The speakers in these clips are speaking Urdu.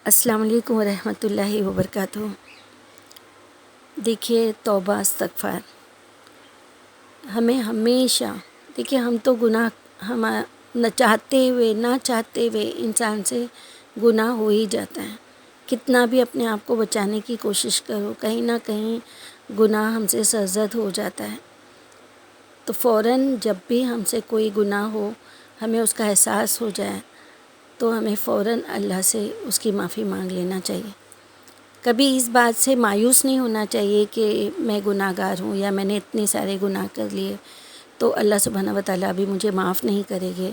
السلام علیکم ورحمۃ اللہ وبرکاتہ۔ دیکھیے، توبہ استغفار ہمیں ہمیشہ، دیکھیے ہم تو گناہ نہ چاہتے ہوئے انسان سے گناہ ہو ہی جاتا ہے۔ کتنا بھی اپنے آپ کو بچانے کی کوشش کرو، کہیں نہ کہیں گناہ ہم سے سرزد ہو جاتا ہے۔ تو فوراً جب بھی ہم سے کوئی گناہ ہو، ہمیں اس کا احساس ہو جائے تو ہمیں فوراً اللہ سے اس کی معافی مانگ لینا چاہیے۔ کبھی اس بات سے مایوس نہیں ہونا چاہیے کہ میں گناہ گار ہوں یا میں نے اتنے سارے گناہ کر لیے تو اللہ سبحانہ و تعالیٰ ابھی مجھے معاف نہیں کرے گے،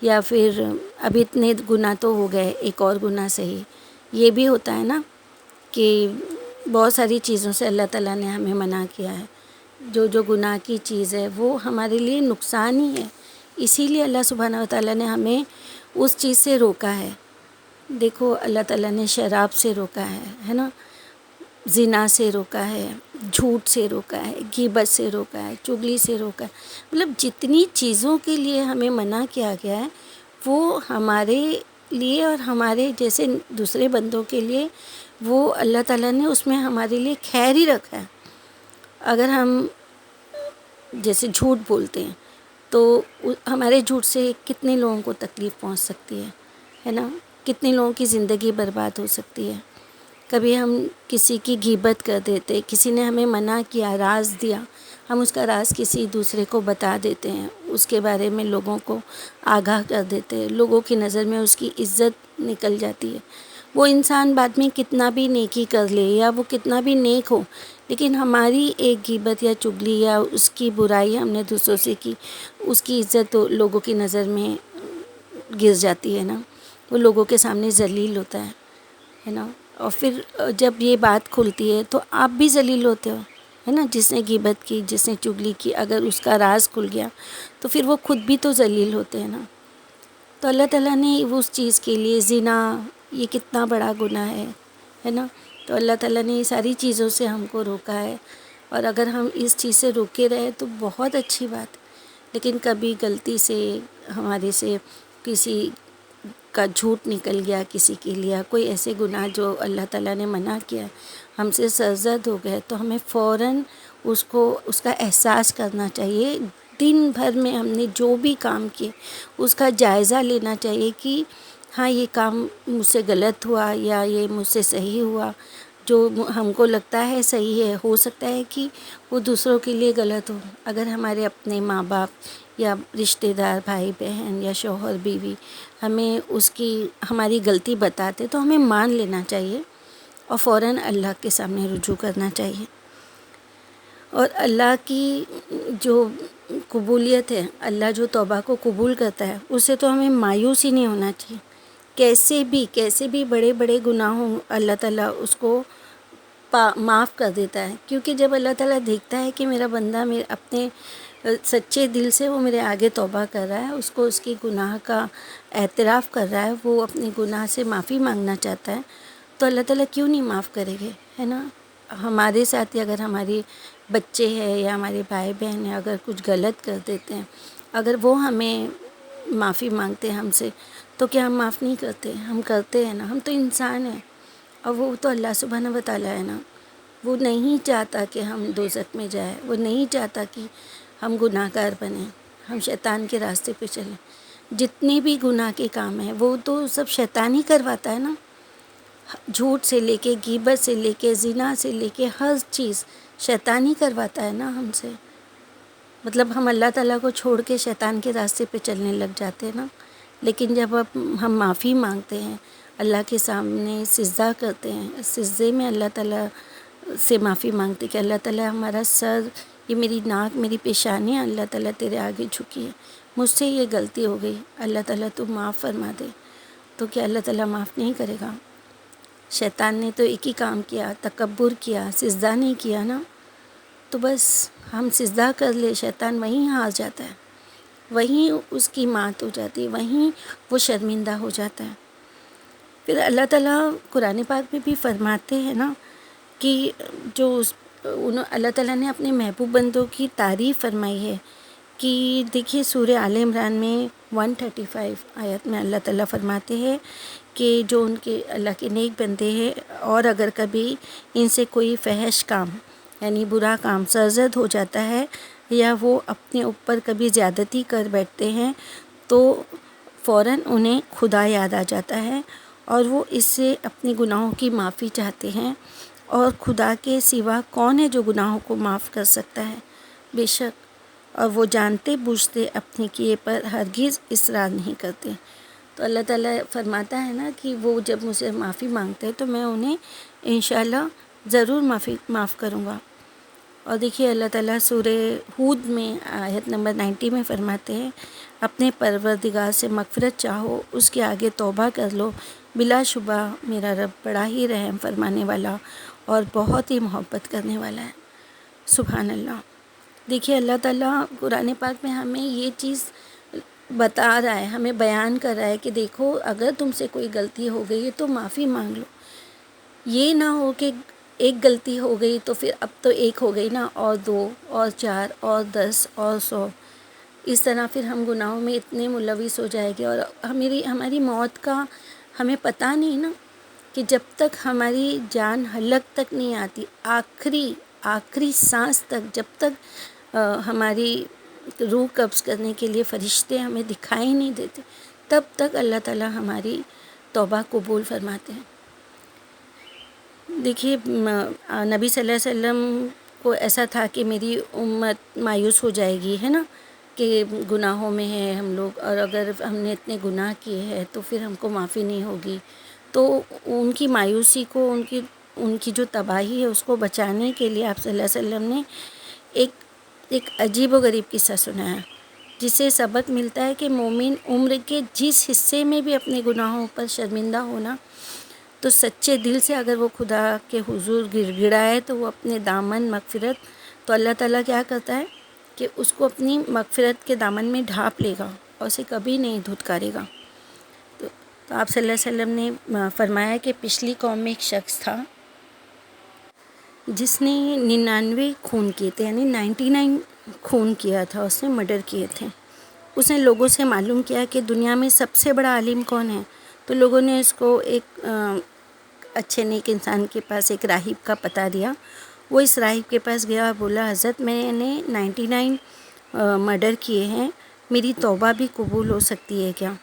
یا پھر ابھی اتنے گناہ تو ہو گئے، ایک اور گناہ صحیح۔ یہ بھی ہوتا ہے نا کہ بہت ساری چیزوں سے اللہ تعالیٰ نے ہمیں منع کیا ہے۔ جو گناہ کی چیز ہے وہ ہمارے لیے نقصان ہی ہے، اسی لیے اللہ سبحانہ و تعالیٰ نے ہمیں اس چیز سے روکا ہے۔ دیکھو، اللہ تعالیٰ نے شراب سے روکا ہے نا، زنا سے روکا ہے، جھوٹ سے روکا ہے، غیبت سے روکا ہے، چغلی سے روکا ہے۔ مطلب جتنی چیزوں کے لیے ہمیں منع کیا گیا ہے وہ ہمارے لیے اور ہمارے جیسے دوسرے بندوں کے لیے وہ اللہ تعالیٰ نے اس میں ہمارے لیے خیر ہی رکھا ہے۔ اگر ہم جیسے جھوٹ بولتے ہیں تو ہمارے جھوٹ سے کتنے لوگوں کو تکلیف پہنچ سکتی ہے نا، کتنے لوگوں کی زندگی برباد ہو سکتی ہے۔ کبھی ہم کسی کی غیبت کر دیتے، کسی نے ہمیں منع کیا، راز دیا، ہم اس کا راز کسی دوسرے کو بتا دیتے ہیں، اس کے بارے میں لوگوں کو آگاہ کر دیتے ہیں، لوگوں کی نظر میں اس کی عزت نکل جاتی ہے۔ وہ انسان بعد میں کتنا بھی نیکی کر لے یا وہ کتنا بھی نیک ہو، لیکن ہماری ایک غیبت یا چغلی یا اس کی برائی ہم نے دوسروں سے کی، اس کی عزت لوگوں کی نظر میں گر جاتی ہے نا، وہ لوگوں کے سامنے ذلیل ہوتا ہے نا۔ اور پھر جب یہ بات کھلتی ہے تو آپ بھی ذلیل ہوتے ہو، ہے نا۔ جس نے غیبت کی، جس نے چغلی کی، اگر اس کا راز کھل گیا تو پھر وہ خود بھی تو ذلیل ہوتے ہیں نا۔ تو اللہ تعالیٰ نے اس چیز کے لیے، زنا یہ کتنا بڑا گناہ ہے نا، تو اللہ تعالیٰ نے یہ ساری چیزوں سے ہم کو روکا ہے، اور اگر ہم اس چیز سے روکے رہے تو بہت اچھی بات۔ لیکن کبھی غلطی سے ہمارے سے کسی کا جھوٹ نکل گیا کسی کے لیے، کوئی ایسے گناہ جو اللہ تعالیٰ نے منع کیا ہم سے سرزد ہو گئے، تو ہمیں فوراً اس کا احساس کرنا چاہیے۔ دن بھر میں ہم نے جو بھی کام کیے اس کا جائزہ لینا چاہیے کہ ہاں یہ کام مجھ سے غلط ہوا یا یہ مجھ سے صحیح ہوا۔ جو ہم کو لگتا ہے صحیح ہے، ہو سکتا ہے کہ وہ دوسروں کے لیے غلط ہو۔ اگر ہمارے اپنے ماں باپ یا رشتہ دار، بھائی بہن یا شوہر بیوی ہمیں ہماری غلطی بتاتے تو ہمیں مان لینا چاہیے اور فوراً اللہ کے سامنے رجوع کرنا چاہیے۔ اور اللہ کی جو قبولیت ہے، اللہ جو توبہ کو قبول کرتا ہے، اس سے تو ہمیں مایوس ہی نہیں ہونا چاہیے۔ کیسے بھی بڑے بڑے گناہ ہوں، اللہ تعالیٰ اس کو معاف کر دیتا ہے، کیونکہ جب اللہ تعالیٰ دیکھتا ہے کہ میرا بندہ اپنے سچے دل سے وہ میرے آگے توبہ کر رہا ہے، اس کو اس کی گناہ کا اعتراف کر رہا ہے، وہ اپنے گناہ سے معافی مانگنا چاہتا ہے، تو اللہ تعالیٰ کیوں نہیں معاف کرے گے، ہے نا۔ ہمارے ساتھ ہی اگر ہماری بچے ہیں یا ہمارے بھائی بہن ہیں، اگر کچھ غلط کر دیتے ہیں، اگر وہ ہمیں معافی مانگتے ہیں ہم سے، تو کیا ہم معاف نہیں کرتے؟ ہم کرتے ہیں نا، ہم تو انسان ہیں، اور وہ تو اللہ سبحانہ و تعالیٰ ہے نا۔ وہ نہیں چاہتا کہ ہم دوزخ میں جائیں، وہ نہیں چاہتا کہ ہم گناہ گار بنیں، ہم شیطان کے راستے پہ چلیں۔ جتنے بھی گناہ کے کام ہیں وہ تو سب شیطان ہی کرواتا ہے نا۔ جھوٹ سے لے کے، غیبت سے لے کے، زنا سے لے کے، ہر چیز شیطان ہی کرواتا ہے نا ہم سے۔ مطلب ہم اللہ تعالیٰ کو چھوڑ کے شیطان کے راستے پہ چلنے لگ جاتے ہیں نا۔ لیکن جب ہم معافی مانگتے ہیں، اللہ کے سامنے سجدہ کرتے ہیں، سجدے میں اللہ تعالیٰ سے معافی مانگتے کہ اللہ تعالیٰ ہمارا سر، یہ میری ناک، میری پیشانیاں اللہ تعالیٰ تیرے آگے جھکی ہے، مجھ سے یہ غلطی ہو گئی، اللہ تعالیٰ تو معاف فرما دے، تو کیا اللہ تعالیٰ معاف نہیں کرے گا؟ شیطان نے تو ایک ہی کام کیا، تکبر کیا، سجدہ نہیں کیا نا۔ تو بس ہم سجدہ کر لے، شیطان وہیں ہار جاتا ہے، وہیں اس کی مات ہو جاتی ہے، وہیں وہ شرمندہ ہو جاتا ہے۔ پھر اللہ تعالیٰ قرآن پاک میں بھی فرماتے ہیں نا کہ اللہ تعالیٰ نے اپنے محبوب بندوں کی تعریف فرمائی ہے کہ دیکھیے سورہ آل عمران میں 135 آیت میں اللہ تعالیٰ فرماتے ہیں کہ جو ان کے اللہ کے نیک بندے ہیں اور اگر کبھی ان سے کوئی فحش کام یعنی برا کام سرزد ہو جاتا ہے یا وہ اپنے اوپر کبھی زیادتی کر بیٹھتے ہیں تو فوراً انہیں خدا یاد آ جاتا ہے اور وہ اس سے اپنے گناہوں کی معافی چاہتے ہیں، اور خدا کے سوا کون ہے جو گناہوں کو معاف کر سکتا ہے؟ بے شک، اور وہ جانتے بوجھتے اپنے کیے پر ہرگز اصرار نہیں کرتے۔ تو اللہ تعالیٰ فرماتا ہے نا کہ وہ جب مجھ سے معافی مانگتے ہیں تو میں انہیں انشاءاللہ ضرور معاف کروں گا۔ اور دیکھیے اللہ تعالیٰ سورہ ہود میں آیت نمبر 90 میں فرماتے ہیں، اپنے پروردگار سے مغفرت چاہو، اس کے آگے توبہ کر لو، بلا شبہ میرا رب بڑا ہی رحم فرمانے والا اور بہت ہی محبت کرنے والا ہے۔ سبحان اللہ۔ دیکھیے اللہ تعالیٰ قرآن پاک میں ہمیں یہ چیز بتا رہا ہے، ہمیں بیان کر رہا ہے کہ دیکھو اگر تم سے کوئی غلطی ہو گئی ہے تو معافی مانگ لو۔ یہ نہ ہو کہ ایک غلطی ہو گئی تو پھر اب تو ایک ہو گئی نا، اور 2 اور 4 اور 10 اور 100، اس طرح پھر ہم گناہوں میں اتنے ملوث ہو جائیں گے، اور ہماری موت کا ہمیں پتہ نہیں نا، کہ جب تک ہماری جان حلق تک نہیں آتی، آخری سانس تک، جب تک ہماری روح قبض کرنے کے لیے فرشتے ہمیں دکھائی نہیں دیتے، تب تک اللہ تعالیٰ ہماری توبہ قبول فرماتے ہیں۔ دیکھیے نبی صلی اللہ علیہ وسلم کو ایسا تھا کہ میری امت مایوس ہو جائے گی، ہے نا، کہ گناہوں میں ہے ہم لوگ، اور اگر ہم نے اتنے گناہ کیے ہیں تو پھر ہم کو معافی نہیں ہوگی۔ تو ان کی مایوسی کو، ان کی جو تباہی ہے اس کو بچانے کے لیے آپ صلی اللہ علیہ وسلم نے ایک عجیب و غریب قصہ سنایا، جس سے سبق ملتا ہے کہ مومن عمر کے جس حصے میں بھی اپنے گناہوں پر شرمندہ ہونا، تو سچے دل سے اگر وہ خدا کے حضور گر گڑائے تو وہ اپنے دامن مغفرت، تو اللہ تعالیٰ کیا کرتا ہے کہ اس کو اپنی مغفرت کے دامن میں ڈھانپ لے گا اور اسے کبھی نہیں دھتکارے گا۔ تو آپ صلی اللہ علیہ وسلم نے فرمایا کہ پچھلی قوم میں ایک شخص تھا جس نے 99 خون کیے تھے، یعنی 99 خون کیا تھا، اس نے مرڈر کیے تھے۔ اس نے لوگوں سے معلوم کیا کہ دنیا میں سب سے بڑا عالم کون ہے، تو لوگوں نے اس کو ایک اچھے نیک انسان کے پاس ایک راہب کا پتہ دیا۔ وہ اس راہب کے پاس گیا اور بولا، حضرت میں نے 99 مرڈر کیے ہیں، میری توبہ بھی قبول ہو سکتی ہے کیا؟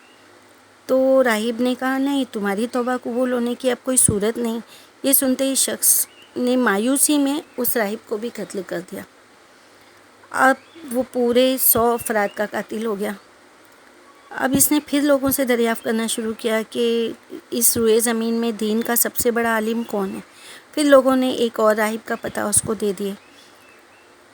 تو راہب نے کہا، نہیں، تمہاری توبہ قبول ہونے کی اب کوئی صورت نہیں۔ یہ سنتے ہی شخص نے مایوسی میں اس راہب کو بھی قتل کر دیا۔ اب وہ پورے 100 افراد کا قاتل ہو گیا۔ اب اس نے پھر لوگوں سے دریافت کرنا شروع کیا کہ اس روئے زمین میں دین کا سب سے بڑا عالم کون ہے۔ پھر لوگوں نے ایک اور راہب کا پتہ اس کو دے دیے۔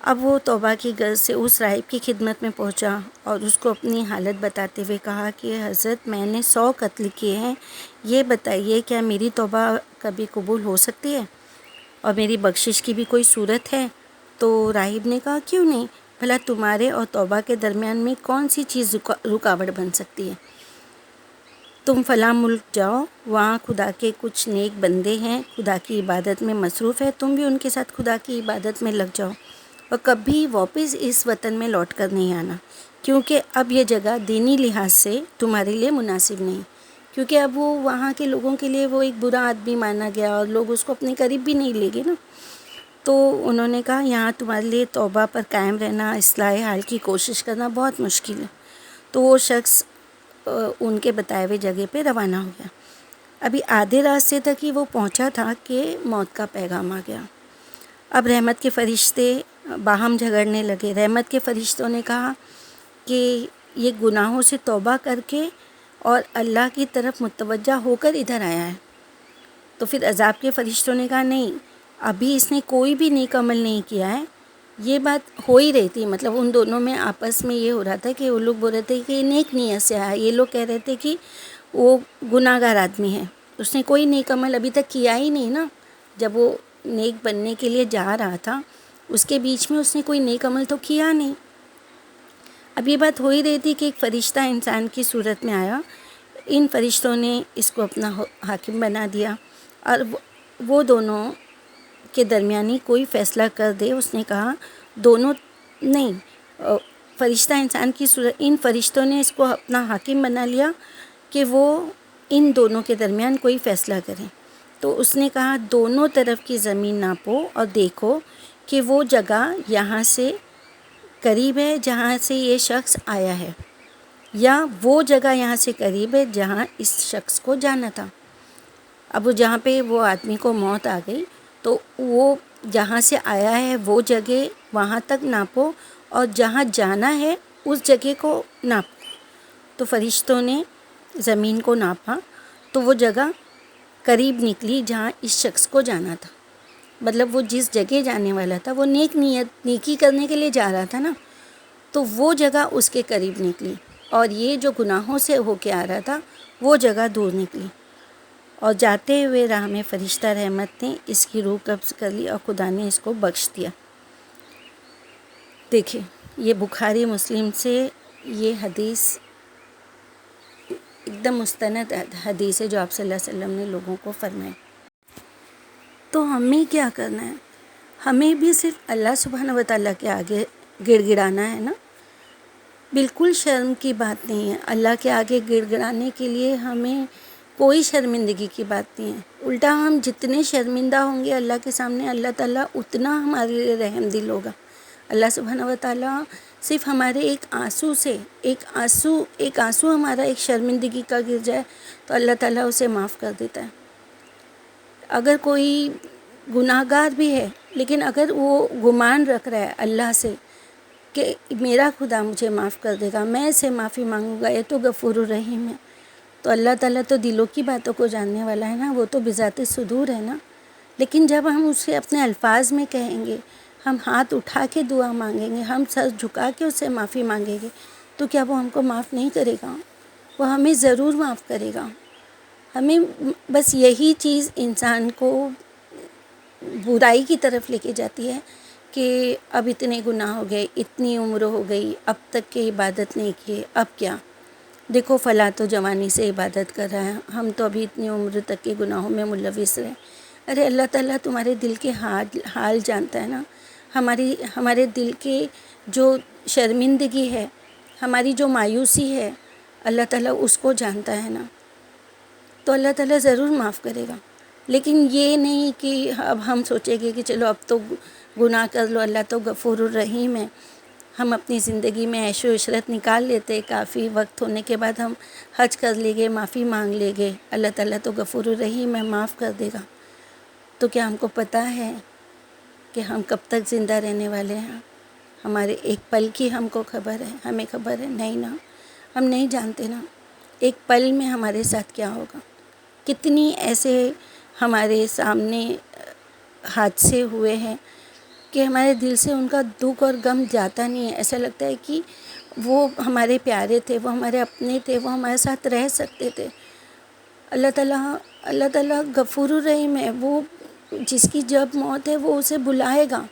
اب وہ توبہ کی غرض سے اس راہب کی خدمت میں پہنچا اور اس کو اپنی حالت بتاتے ہوئے کہا کہ حضرت میں نے 100 قتل کیے ہیں، یہ بتائیے کیا میری توبہ کبھی قبول ہو سکتی ہے اور میری بخشش کی بھی کوئی صورت ہے؟ تو راہب نے کہا، کیوں نہیں، بھلا تمہارے اور توبہ کے درمیان میں کون سی چیز رکاوٹ بن سکتی ہے؟ تم فلاں ملک جاؤ، وہاں خدا کے کچھ نیک بندے ہیں، خدا کی عبادت میں مصروف ہے، تم بھی ان کے ساتھ خدا کی عبادت میں لگ جاؤ، اور کبھی واپس اس وطن میں لوٹ کر نہیں آنا، کیونکہ اب یہ جگہ دینی لحاظ سے تمہارے لیے مناسب نہیں، کیونکہ اب وہ وہاں کے لوگوں کے لیے وہ ایک برا آدمی مانا گیا اور لوگ اس کو اپنے قریب بھی نہیں لے گے نا۔ تو انہوں نے کہا، یہاں تمہارے لیے توبہ پر قائم رہنا، اصلاح حال کی کوشش کرنا بہت مشکل ہے۔ تو وہ شخص ان کے بتائے ہوئے جگہ پہ روانہ ہو گیا۔ ابھی آدھے راستے تک ہی وہ پہنچا تھا کہ موت کا پیغام آ گیا۔ اب رحمت کے فرشتے باہم جھگڑنے لگے۔ رحمت کے فرشتوں نے کہا کہ یہ گناہوں سے توبہ کر کے اور اللہ کی طرف متوجہ ہو کر ادھر آیا ہے۔ تو پھر عذاب کے فرشتوں نے کہا، نہیں، ابھی اس نے کوئی بھی نیک عمل نہیں کیا ہے۔ یہ بات ہو ہی رہی تھی، مطلب ان دونوں میں آپس میں یہ ہو رہا تھا کہ وہ لوگ بول رہے تھے کہ نیک نیت سے آیا، یہ لوگ کہہ رہے تھے کہ وہ گناہ گار آدمی ہے، اس نے کوئی نیک عمل ابھی تک کیا ہی نہیں نا، جب وہ نیک بننے کے لیے جا رہا تھا اس کے بیچ میں اس نے کوئی نیک عمل تو کیا نہیں۔ اب یہ بات ہو ہی رہی تھی کہ ایک فرشتہ انسان کی صورت میں آیا، ان فرشتوں نے اس کو اپنا حاکم بنا دیا اور وہ دونوں کے درمیانی کوئی فیصلہ کر دے۔ اس نے کہا، دونوں نہیں، فرشتہ انسان کی صورت، ان فرشتوں نے اس کو اپنا حاکم بنا لیا کہ وہ ان دونوں کے درمیان کوئی فیصلہ کریں. تو اس نے کہا دونوں طرف کی زمین ناپو اور دیکھو کہ وہ جگہ یہاں سے قریب ہے جہاں سے یہ شخص آیا ہے، یا وہ جگہ یہاں سے قریب ہے جہاں اس شخص کو جانا تھا. اب وہ جہاں پہ وہ آدمی کو موت آ گئی تو وہ جہاں سے آیا ہے وہ جگہ وہاں تک ناپو اور جہاں جانا ہے اس جگہ کو ناپو. تو فرشتوں نے زمین کو ناپا تو وہ جگہ قریب نکلی جہاں اس شخص کو جانا تھا. مطلب وہ جس جگہ جانے والا تھا وہ نیکی کرنے کے لیے جا رہا تھا نا، تو وہ جگہ اس کے قریب نکلی، اور یہ جو گناہوں سے ہو کے آ رہا تھا وہ جگہ دور نکلی. اور جاتے ہوئے راہ میں فرشتہ رحمت نے اس کی روح قبض کر لی اور خدا نے اس کو بخش دیا. دیکھیں یہ بخاری مسلم سے یہ حدیث ایک دم مستند حدیث ہے جو آپ صلی اللہ علیہ وسلم نے لوگوں کو فرمائی. تو ہمیں کیا کرنا ہے؟ ہمیں بھی صرف اللہ سبحانہ و تعالیٰ کے آگے گڑ گڑانا ہے نا. بالکل شرم کی بات نہیں ہے، اللہ کے آگے گڑ گڑانے کے لیے ہمیں کوئی شرمندگی کی بات نہیں ہے. الٹا ہم جتنے شرمندہ ہوں گے اللہ کے سامنے، اللہ تعالیٰ اتنا ہمارے لیے رحم دل ہوگا. اللہ سبحانہ و تعالیٰ صرف ہمارے ایک آنسو ہمارا ایک شرمندگی کا گر جائے تو اللہ تعالیٰ اسے معاف کر دیتا ہے. اگر کوئی گناہ گار بھی ہے لیکن اگر وہ گمان رکھ رہا ہے اللہ سے کہ میرا خدا مجھے معاف کر دے گا، میں اسے معافی مانگوں گا، یہ تو غفور الرحیم ہے، تو اللہ تعالیٰ تو دلوں کی باتوں کو جاننے والا ہے نا، وہ تو بذات صدور ہے نا. لیکن جب ہم اسے اپنے الفاظ میں کہیں گے، ہم ہاتھ اٹھا کے دعا مانگیں گے، ہم سر جھکا کے اسے معافی مانگیں گے، تو کیا وہ ہم کو معاف نہیں کرے گا؟ وہ ہمیں ضرور معاف کرے گا. ہمیں بس یہی چیز انسان کو برائی کی طرف لے کے جاتی ہے کہ اب اتنے گناہ ہو گئے، اتنی عمر ہو گئی، اب تک کہ عبادت نہیں کی، اب کیا؟ دیکھو فلاں تو جوانی سے عبادت کر رہا ہے، ہم تو ابھی اتنی عمر تک کے گناہوں میں ملوث رہے. ارے اللہ تعالیٰ تمہارے دل کے حال جانتا ہے نا. ہمارے دل کے جو شرمندگی ہے، ہماری جو مایوسی ہے، اللہ تعالیٰ اس کو جانتا ہے نا. تو اللہ تعالیٰ ضرور معاف کرے گا. لیکن یہ نہیں کہ اب ہم سوچیں گے کہ چلو اب تو گناہ کر لو، اللہ تو غفور الرحیم ہے، ہم اپنی زندگی میں عیش و عشرت نکال لیتے، کافی وقت ہونے کے بعد ہم حج کر لیں گے، معافی مانگ لیں گے، اللہ تعالیٰ تو غفور الرحیم ہے، معاف کر دے گا. تو کیا ہم کو پتہ ہے کہ ہم کب تک زندہ رہنے والے ہیں؟ ہمارے ایک پل کی ہم کو خبر ہے؟ ہمیں خبر ہے نہیں نا، ہم نہیں جانتے نا ایک پل میں ہمارے ساتھ کیا ہوگا. کتنی ایسے ہمارے سامنے حادثے ہوئے ہیں کہ ہمارے دل سے ان کا دکھ اور غم جاتا نہیں ہے. ایسا لگتا ہے کہ وہ ہمارے پیارے تھے، وہ ہمارے اپنے تھے، وہ ہمارے ساتھ رہ سکتے تھے. اللہ تعالیٰ غفور الرحیم ہے، وہ جس کی جب موت ہے وہ اسے بلائے گا.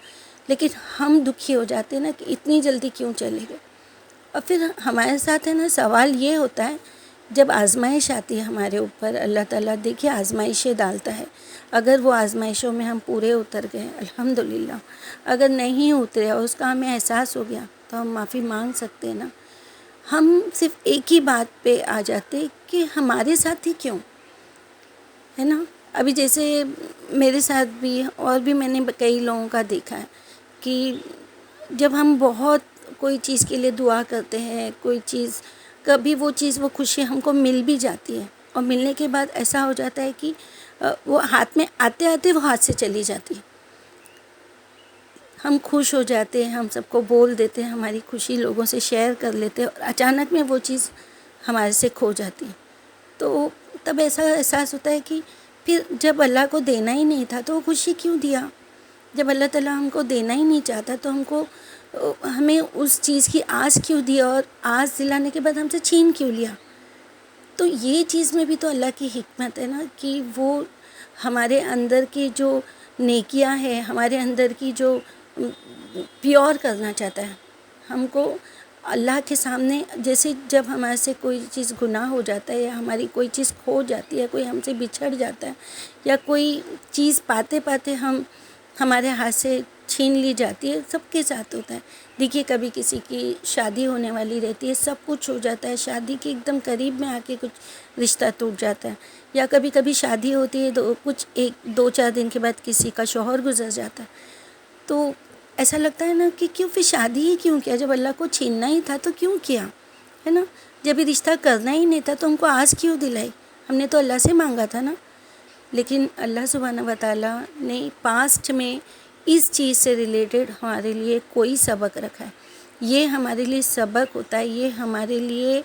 لیکن ہم دکھی ہو جاتے ہیں نا کہ اتنی جلدی کیوں چلے گئے. اور پھر ہمارے ساتھ ہے نا سوال یہ ہوتا ہے جب آزمائش آتی ہے ہمارے اوپر، اللہ تعالیٰ دیکھیے آزمائشیں ڈالتا ہے. اگر وہ آزمائشوں میں ہم پورے اتر گئے الحمدللہ، اگر نہیں اترے اور اس کا ہمیں احساس ہو گیا تو ہم معافی مانگ سکتے ہیں نا. ہم صرف ایک ہی بات پہ آ جاتے کہ ہمارے ساتھ ہی کیوں ہے نا. ابھی جیسے میرے ساتھ بھی اور بھی میں نے کئی لوگوں کا دیکھا ہے کہ جب ہم بہت کوئی چیز کے لیے دعا کرتے ہیں، کوئی چیز کبھی وہ خوشی ہم کو مل بھی جاتی ہے، اور ملنے کے بعد ایسا ہو جاتا ہے کہ وہ ہاتھ میں آتے آتے وہ ہاتھ سے چلی جاتی ہے. ہم خوش ہو جاتے ہیں، ہم سب کو بول دیتے ہیں، ہماری خوشی لوگوں سے شیئر کر لیتے ہیں، اور اچانک میں وہ چیز ہمارے سے کھو جاتی ہے. تو تب ایسا احساس ہوتا ہے کہ پھر جب اللہ کو دینا ہی نہیں تھا تو وہ خوشی کیوں دیا؟ جب اللہ تعالیٰ ہم کو دینا ہی نہیں چاہتا تو ہمیں اس چیز کی آس کیوں دی، اور آس دلانے کے بعد ہم سے چھین کیوں لیا؟ تو یہ چیز میں بھی تو اللہ کی حکمت ہے نا کہ وہ ہمارے اندر کی جو نیکیاں ہیں، ہمارے اندر کی جو پیور کرنا چاہتا ہے ہم کو اللہ کے سامنے. جیسے جب ہمارے سے کوئی چیز گناہ ہو جاتا ہے یا ہماری کوئی چیز کھو جاتی ہے، کوئی ہم سے بچھڑ جاتا ہے، یا کوئی چیز پاتے ہمارے ہاتھ سے چھین لی جاتی ہے، سب کے ساتھ ہوتا ہے۔ دیکھیے کبھی کسی کی شادی ہونے والی رہتی ہے، سب کچھ ہو جاتا ہے، شادی کے ایک دم قریب میں آ کے کچھ رشتہ ٹوٹ جاتا ہے، یا کبھی کبھی شادی ہوتی ہے تو کچھ 1-2-4 دن کے بعد کسی کا شوہر گزر جاتا ہے، تو ایسا لگتا ہے نا کہ کیوں پھر شادی ہی کیوں کیا؟ جب اللہ کو چھیننا ہی تھا تو کیوں کیا، ہے نا؟ جب یہ رشتہ کرنا ہی نہیں تھا تو ہم کو آس کیوں دلائی؟ ہم نے تو اللہ سے مانگا تھا نا۔ لیکن اللہ سبحانہ و تعالیٰ نے پاسٹ میں اس چیز سے ریلیٹڈ ہمارے لیے کوئی سبق رکھا ہے۔ یہ ہمارے لیے سبق ہوتا ہے، یہ ہمارے لیے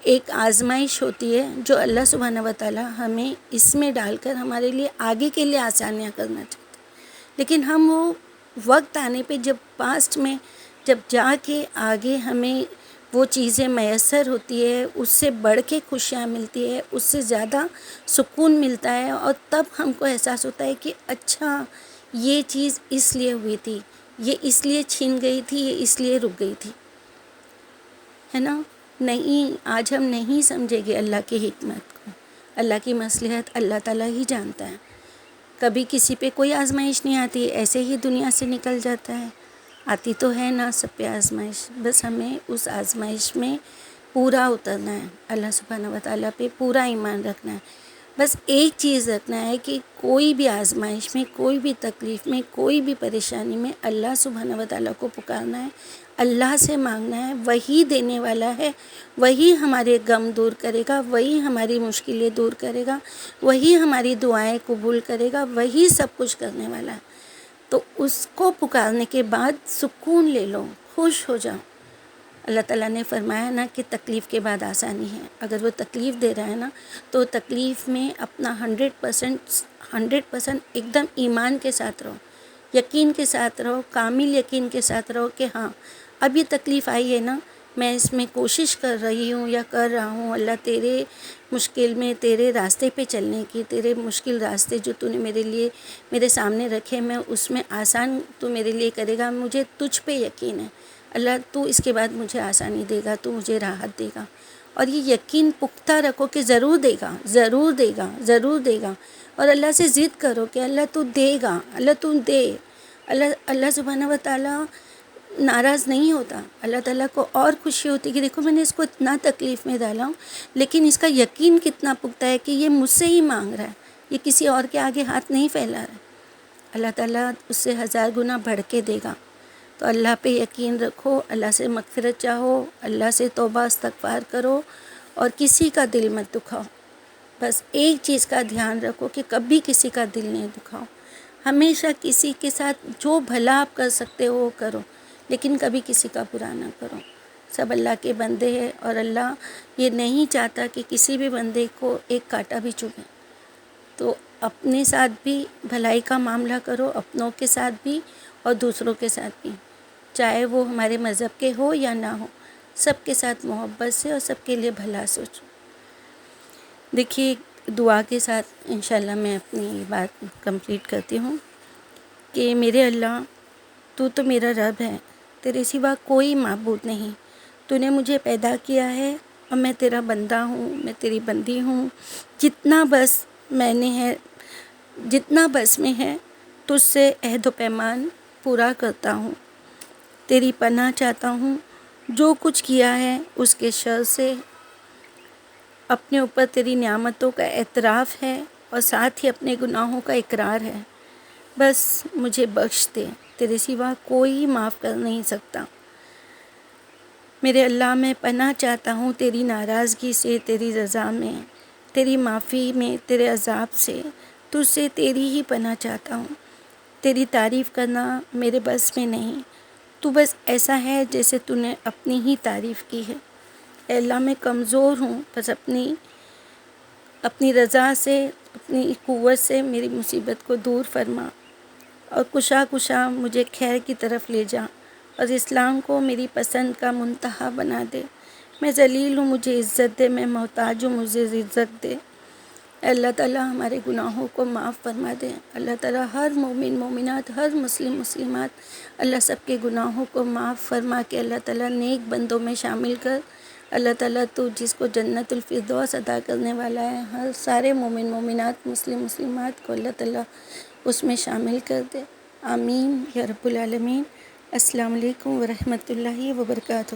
ایک آزمائش ہوتی ہے جو اللہ سبحانہ و تعالیٰ ہمیں اس میں ڈال کر ہمارے لیے آگے کے لیے آسانیاں کرنا چاہتے ہیں۔ لیکن ہم وہ وقت آنے پہ جب پاسٹ میں جب جا کے آگے ہمیں وہ چیزیں میسر ہوتی ہے، اس سے بڑھ کے خوشیاں ملتی ہے، اس سے زیادہ سکون ملتا ہے، اور تب ہم کو احساس ہوتا ہے کہ اچھا یہ چیز اس لیے ہوئی تھی، یہ اس لیے چھین گئی تھی، یہ اس لیے رک گئی تھی، ہے نا؟ نہیں، آج ہم نہیں سمجھیں گے اللہ کی حکمت کو، اللہ کی مصلحت اللہ تعالیٰ ہی جانتا ہے۔ کبھی کسی پہ کوئی آزمائش نہیں آتی، ایسے ہی دنیا سے نکل جاتا ہے۔ آتی تو ہے نا سب پہ آزمائش، بس ہمیں اس آزمائش میں پورا اترنا ہے، اللہ سبحانہ و تعالیٰ پہ پورا ایمان رکھنا ہے۔ بس ایک چیز رکھنا ہے کہ کوئی بھی آزمائش میں، کوئی بھی تکلیف میں، کوئی بھی پریشانی میں اللہ سبحانہ و تعالیٰ کو پکارنا ہے، اللہ سے مانگنا ہے، وہی دینے والا ہے، وہی ہمارے غم دور کرے گا، وہی ہماری مشکلیں دور کرے گا، وہی ہماری دعائیں قبول کرے گا، وہی سب کچھ کرنے والا ہے۔ تو اس کو پکارنے کے بعد سکون لے لو، خوش ہو جاؤ۔ اللہ تعالیٰ نے فرمایا نا کہ تکلیف کے بعد آسانی ہے۔ اگر وہ تکلیف دے رہا ہے نا تو تکلیف میں اپنا 100% ایک دم ایمان کے ساتھ رہو، یقین کے ساتھ رہو، کامل یقین کے ساتھ رہو کہ ہاں اب یہ تکلیف آئی ہے نا، میں اس میں کوشش کر رہی ہوں یا کر رہا ہوں اللہ تیرے مشکل میں، تیرے راستے پہ چلنے کی، تیرے مشکل راستے جو تو نے میرے لیے میرے سامنے رکھے، میں اس میں آسان تو میرے لیے کرے گا، مجھے تجھ پہ یقین ہے اللہ، تو اس کے بعد مجھے آسانی دے گا، تو مجھے راحت دے گا۔ اور یہ یقین پختہ رکھو کہ ضرور دے گا، ضرور دے گا، ضرور دے گا، اور اللہ سے ضد کرو کہ اللہ تو دے گا، اللہ تو دے۔ اللہ سبحانہ و تعالیٰ ناراض نہیں ہوتا، اللہ تعالیٰ کو اور خوشی ہوتی کہ دیکھو میں نے اس کو اتنا تکلیف میں ڈالا ہوں، لیکن اس کا یقین کتنا پختہ ہے کہ یہ مجھ سے ہی مانگ رہا ہے، یہ کسی اور کے آگے ہاتھ نہیں پھیلا رہا ہے۔ اللہ تعالیٰ اس سے 1000 گنا بڑھ کے دے گا۔ تو اللہ پہ یقین رکھو، اللہ سے مغفرت چاہو، اللہ سے توبہ استغفار کرو، اور کسی کا دل مت دکھاؤ۔ بس ایک چیز کا دھیان رکھو کہ کبھی کسی کا دل نہیں دکھاؤ، ہمیشہ کسی کے ساتھ جو بھلا آپ کر سکتے ہو وہ کرو، لیکن کبھی کسی کا برا نہ کرو۔ سب اللہ کے بندے ہیں، اور اللہ یہ نہیں چاہتا کہ کسی بھی بندے کو ایک کانٹا بھی چبھے۔ تو اپنے ساتھ بھی بھلائی کا معاملہ کرو، اپنوں کے ساتھ بھی اور دوسروں کے ساتھ بھی، چاہے وہ ہمارے مذہب کے ہو یا نہ ہو، سب کے ساتھ محبت سے اور سب کے لیے بھلا سوچو۔ دیکھیے دعا کے ساتھ انشاءاللہ میں اپنی بات کمپلیٹ کرتی ہوں کہ میرے اللہ، تو میرا رب ہے، تیرے سوا کوئی معبود نہیں، تو نے مجھے پیدا کیا ہے اور میں تیرا بندہ ہوں، میں تیری بندی ہوں، جتنا بس میں نے ہے، جتنا بس میں ہے تجھ سے عہد و پیمان پورا کرتا ہوں، تیری پناہ چاہتا ہوں، جو کچھ کیا ہے اس کے شر سے، اپنے اوپر تیری نعمتوں کا اعتراف ہے، اور ساتھ ہی اپنے گناہوں کا اقرار ہے، بس مجھے بخش دے، تیرے سوا کوئی معاف کر نہیں سکتا۔ میرے اللہ میں پناہ چاہتا ہوں تیری ناراضگی سے، تیری رضا میں، تیری معافی میں، تیرے عذاب سے، تجھ سے تیری ہی پناہ چاہتا ہوں۔ تیری تعریف کرنا میرے بس میں نہیں، تو بس ایسا ہے جیسے تو نے اپنی ہی تعریف کی ہے۔ اے اللہ میں کمزور ہوں، بس اپنی رضا سے، اپنی قوت سے میری مصیبت کو دور فرما، اور کشا مجھے خیر کی طرف لے جا، اور اسلام کو میری پسند کا منتہا بنا دے۔ میں ذلیل ہوں، مجھے عزت دے، میں محتاج ہوں، مجھے عزت دے۔ اے اللہ تعالیٰ ہمارے گناہوں کو معاف فرما دے۔ اللہ تعالیٰ ہر مومن مومنات، ہر مسلم مسلمات، اللہ سب کے گناہوں کو معاف فرما کے اللہ تعالیٰ نیک بندوں میں شامل کر۔ اللہ تعالیٰ تو جس کو جنت الفردوس عطا کرنے والا ہے، ہر سارے مومن مومنات، مسلم مسلمات کو اللہ تعالیٰ اس میں شامل کر دے۔ آمین یا رب العالمین۔ السلام علیکم ورحمۃ اللہ وبرکاتہ۔